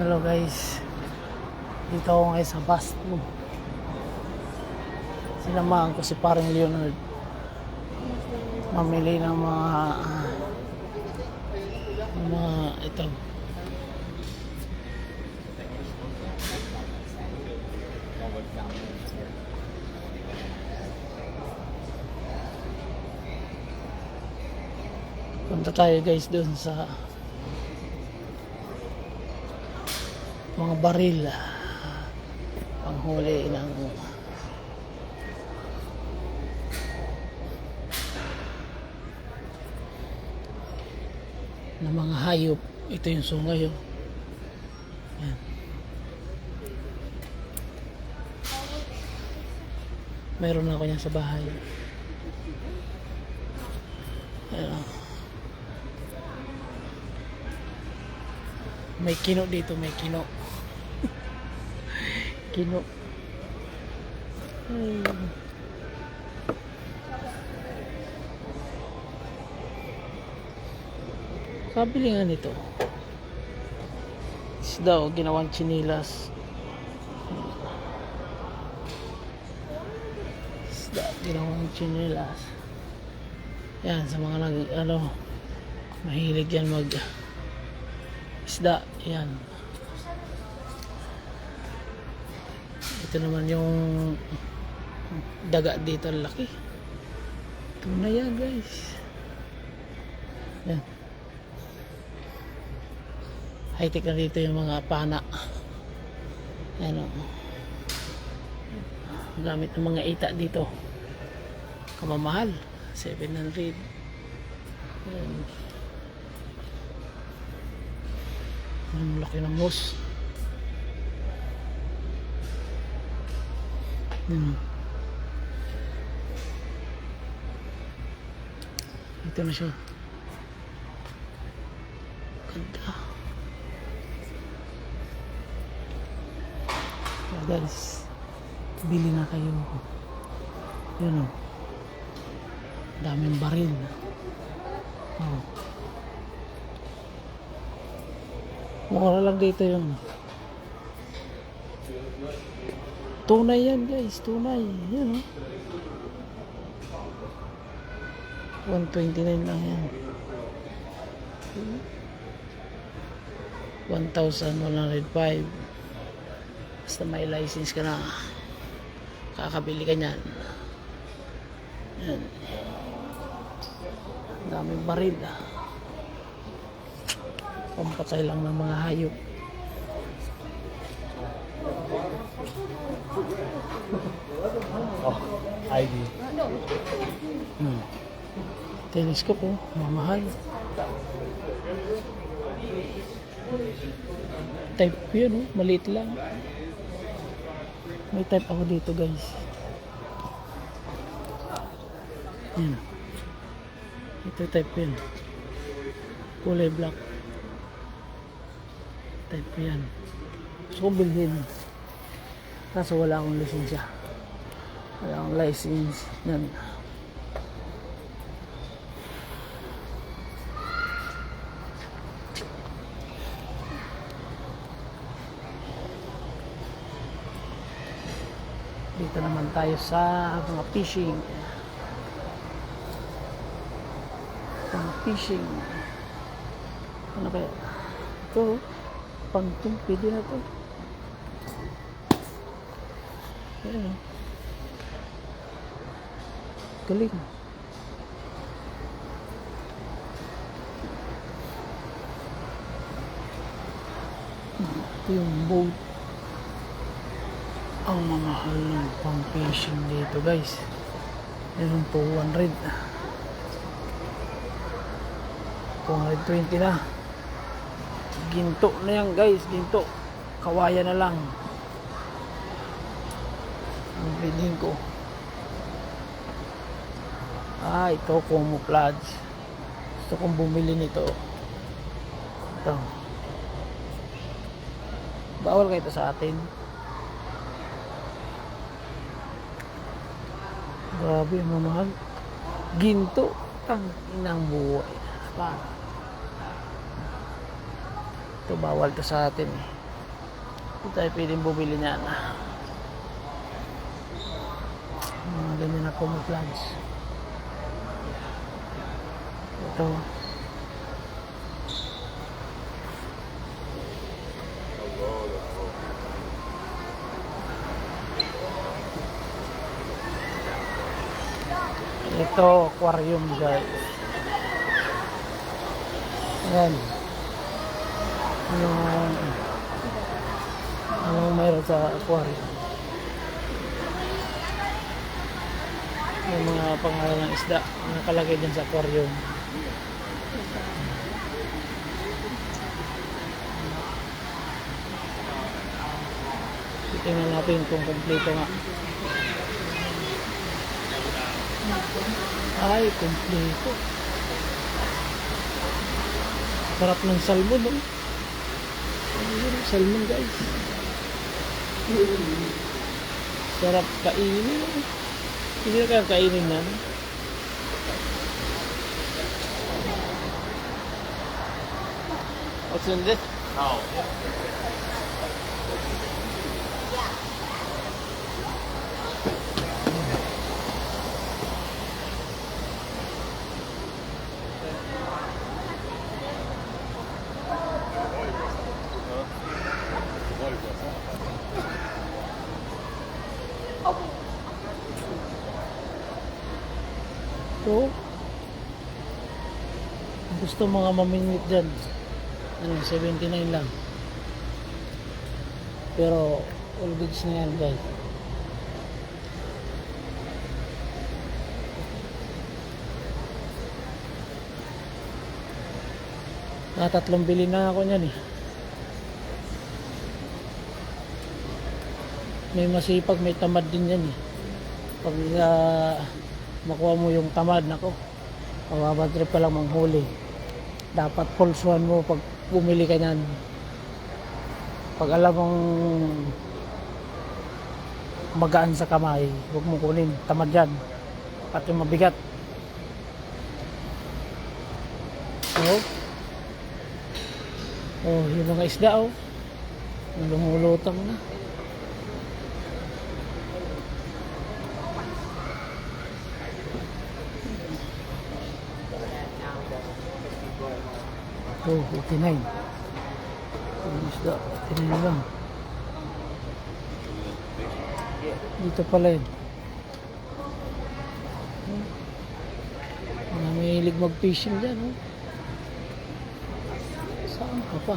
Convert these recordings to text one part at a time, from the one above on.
Hello guys, dito ako ngayon sa bus stop. Sinamahan ko si paring Leonard mamili ng mga ito. Punta tayo guys dun sa mga baril panghuli ng mga hayop. Ito yung sungay, oh. Yan. Meron na ako yan sa bahay. Yan, oh. May kino dito, may kino. Kino. Ay. Kabili nga nito. Isda, o ginawang chinilas. Isda, ginawang chinilas. Yan, sa mga mahilig yan mag isda, yan. Ito naman yung daga dito, laki. Ito na yan guys. Yan. High-tech na dito yung mga pana. Ano, gamit ng mga ita dito. Kamamahal, 700. Yan. Ang laki ng moose. Ito na siya. Ganda. Guys, bili na kayo. Yun, oh. Daming baril. Oh. Mura lang dito yung tunay yan guys, tunay. Yan, oh. 129 lang yan. 1,105. Basta may license ka na, kakabili ka nyan. Yan. Daming baril. Pampatay lang ng mga hayop. Oh, ID. Telescope, oh, mamahal. Type yun, oh, maliit lang. May type ako dito guys. Yan. Ito type yun. Kulay black. Type yan. So bilhin. Kaso wala akong lisensya. Wala akong license. Yan. Dito naman tayo sa mga fishing. Mga fishing. Ano kaya? Ito, pantong, pwede na ito. Ayan. Galing. Ito yung boat. Ang mamahal ng pang fishing dito guys. Meron po 100. 220 na. Ginto na yan guys, ginto. Kawaya na lang ang bilhin ko. Ito camouflage. Gusto kong bumili nito. Ito. Bawal kayo ito sa atin. Grabe, mamahal. Ginto. Tang inang buhay. Ito bawal to sa atin eh. Hindi tayo pwedeng bumili niyan. Mga ganyan na pomo plants. Ito. Ito, aquarium guys. Ayan. Anong mayroon sa aquarium? Yung mga pangalan ng isda nakalagay dyan sa aquarium. Tingnan natin kung kompleto nga. Ay, kompleto. Sarap ng salmon, no? Ayun, salmon guys. Sarap kainin. Hindi na kaya kainin yan. What's in this? Oh. So, gusto mga mamingwit dyan, ano, 79 lang. Pero all goods na yan guys. Tatlong bili na ako nyan eh. May masipag, may tamad din yan eh. Pag makuha mo yung tamad, nako, mababad trip pa lang manghuli. Dapat pulsuhan mo pag bumili ka nyan. Pag alam mong magaan sa kamay, huwag mo kunin, tamad yan, pati mabigat. Yung mga isda lumulutang na. Oh, 49. Ang isda, 49 lang. Dito pala yun. Mga mahilig mag-fishing dyan, oh. Saan ka pa?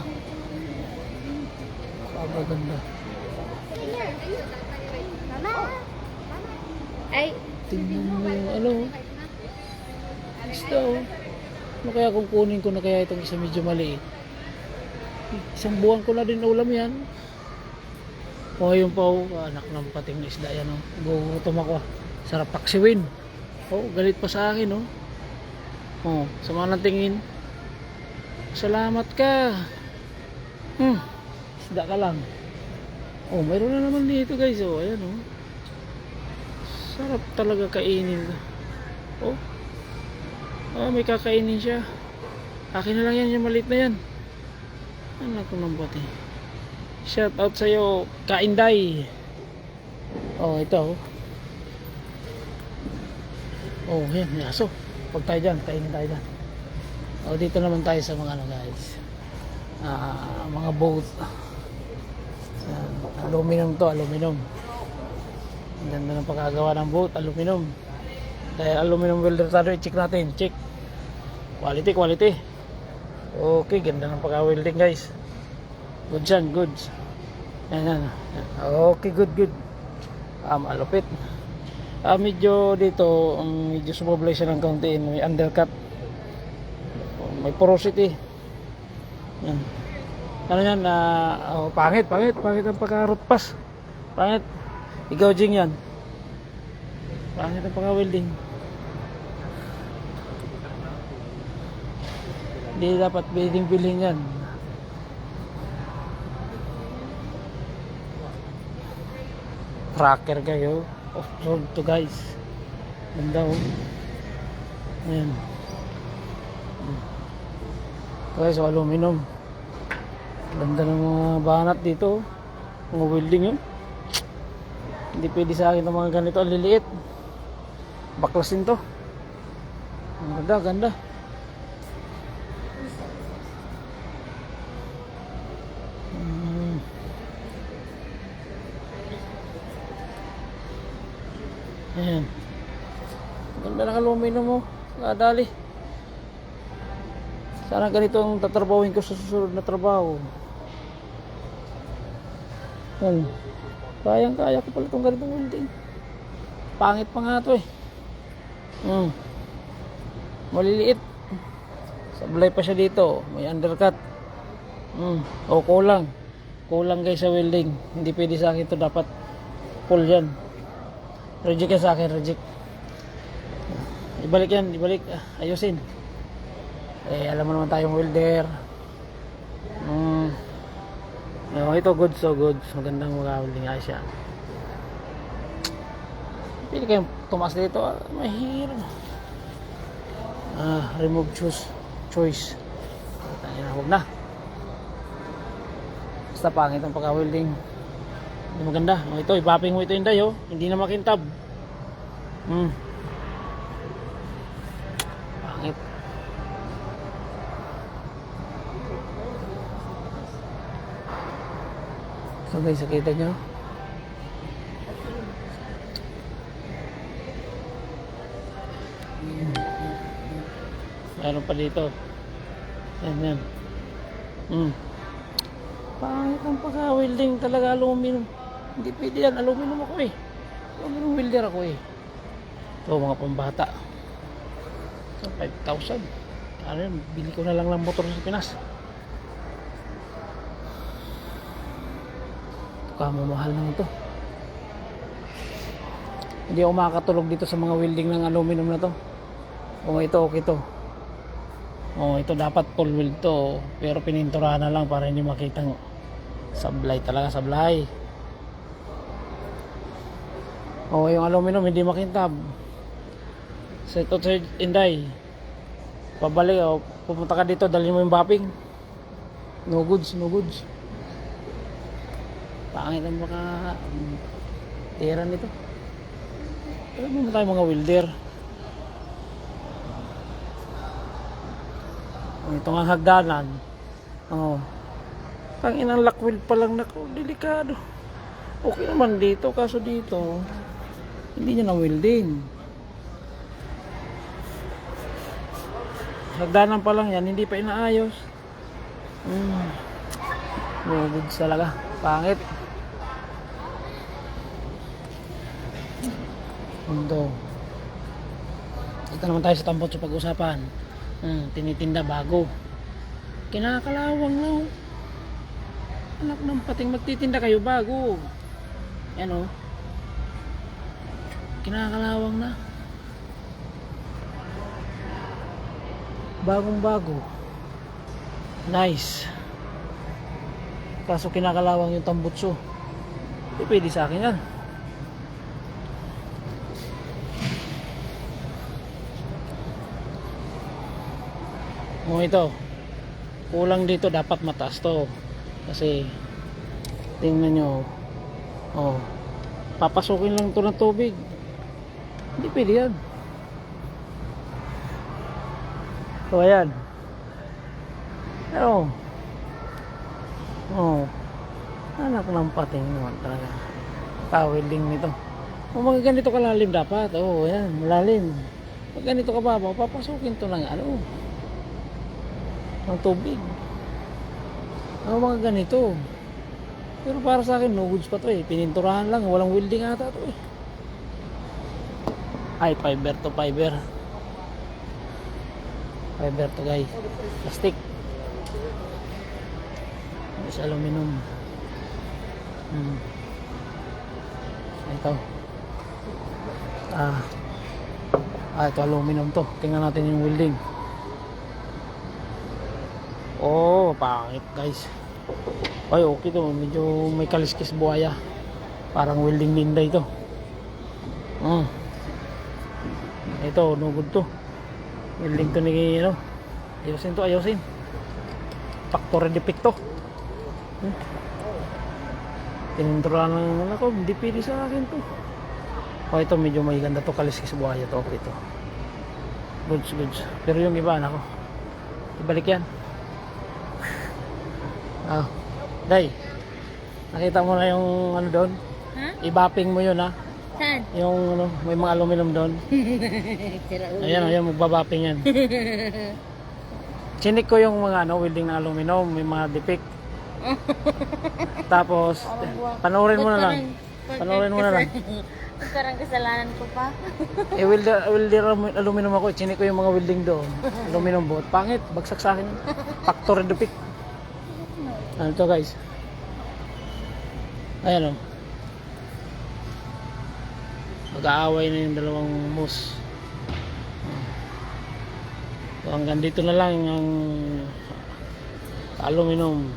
Pagaganda. Mama! Ay! Tingnan mo yung ano, isda, oh. Ano kaya kung kunin ko na kaya itong isa medyo maliit? Isang buwan ko na din ulam yan. O yung pa, anak ng pating na isda yan, oh. Gugutom ako. Sarap paksiwin. Oh, galit pa sa akin, oh. Oh, sama ng tingin. Salamat ka. Isda ka lang. Oh, mayroon na naman dito guys, oh. Ayan, oh. Sarap talaga kainin. Oh. Oh, may kakainin siya. Akin na lang yan, yung maliit na yan. Anak ko ng pati. Shout out sa'yo, Kainday. Oh, ito. Oh, yan, may aso. Pag tayo dyan, kainin tayo dyan. Oh, dito naman tayo sa mga ano guys. Mga boat. Aluminum to, aluminum. Ang ganda ng pagkagawa ng boat, aluminum. Dahil aluminum welder tayo, i-check natin, check. Quality, quality. Okay, ganda ng pagka-welding guys. Good yan, good. Yan. Okay, good. Malupit. Medyo dito, medyo sumablay siya ng kaunti. May undercut. May porosity. Yan. Ano yan? Pangit ang pagka-root-pass. Pangit. Ikaw, Jing, yan. Pangit ang pagka-welding. Hindi dapat bilhin yan. Tracker kayo. Off-road to guys. Ganda, oh. Ayan. Okay, so aluminum. Ganda ng mga banat dito. Mga welding yun. Hindi pwede sa akin ng mga ganito. Ang liliit. Baklasin to. Ang ganda, ganda. Ayan. Ganda ng aluminum mo. Kadali. Sana ganito ang tatrabawin ko sa susunod na trabaho. Yan. Kayang-kaya ko pala itong ganitong welding. Pangit pa nga ito eh. Maliliit. Sablay pa siya dito. May undercut. O kulang. Kulang guys sa welding. Hindi pwede sa akin ito. Dapat full yan. Reject yan sa akin. Reject. Ibalik yan. Ibalik. Ayusin. Alam mo naman tayong welder. Ito good, so good. Magandang welding. Ayos yan. Pili kayong tumaas dito. Mahirap. Remove choice. Huwag na. Basta pangit ang pagka-welding. Hindi maganda. Ito, ibapping mo ito yung dayo. Hindi na makintab. Pangit. So guys, nakita nyo. Meron pa dito. Yan. Pangit ang pagka-welding talaga, aluminum. Hindi pwede yan, aluminum ako eh. Aluminum welder ako eh. Ito mga pambata. So 5,000. Ano yun, bili ko na lang ng motor sa Pinas. Kamamahal na ito. Hindi ako makakatulog dito sa mga welding ng aluminum na to. Ito okay to. Ito dapat full weld to, pero pininturahan na lang para hindi makitang sablay talaga, sablay. Yung aluminum hindi makintab. So ito Sir Inday, pabalik pupunta ka dito, dalhin mo yung bapping. No goods. Pangit ang baka tira nito. Pero muna tayo mga welder. Ito nga hagdanan. Tanginang lockwheel pa lang na delikado. Okay naman dito, kaso dito hindi niya na welding. Hagdanan pa lang yan, hindi pa inaayos. Goods talaga, pangit. Ito naman tayo sa tambot sa pag-usapan. Tinitinda bago. Kinakalawang na. Anak ng pating, magtitinda kayo bago. Yan kinakalawang na. Bagong bago. Nice. Kaso kinakalawang yung tambutso. Hindi pwede sa akin yan. Ito kulang dito, dapat mataas to kasi tingnan nyo, papasukin lang to ng tubig, hindi pwede yan. So ayan, anak ng pating naman talaga ka-welding nito. Mga ganito kalalim dapat, ayan, malalim. Pag ganito kababaw, papasukin to ng ng tubig. Mga ganito. Pero para sa akin, no goods pa to eh. Pininturahan lang, walang welding ata to eh. Ay, fiber to fiber. Fiber to guys. Plastic. Is aluminum. Ito. Ito aluminum to. Tingnan natin yung welding. Pangit guys. Okay to, medyo may kaliskis buhaya. Parang welding ninda ito. Ito, no good to. Welding to ni ayusin to, ayusin. Factory defect to. Tininturahan ng ako, hindi pili sa akin to. O ito, medyo may ganda to, kaliskis buhaya to. Okay to. Goods. Pero yung iba, nako. Ibalik yan. Ah, Day. Nakita mo na yung ano doon? Ha? I-bapping mo yun ha. Saan? Yung ano, may mga aluminum doon. Sira ulo. Ayan, magbabapping yan. Chinik ko yung mga ano, welding na aluminum, may mga defect. Tapos, panoorin mo na lang. Panoorin mo na lang. Parang kasalanan ko pa. Welder aluminum ako, chinik ko yung mga welding doon. Aluminum boat. Pangit, bagsak sa akin. Factory defect. Ano to guys? Ayan o. Mag-aaway na yung dalawang moose. So hanggang dito na lang ang aluminum.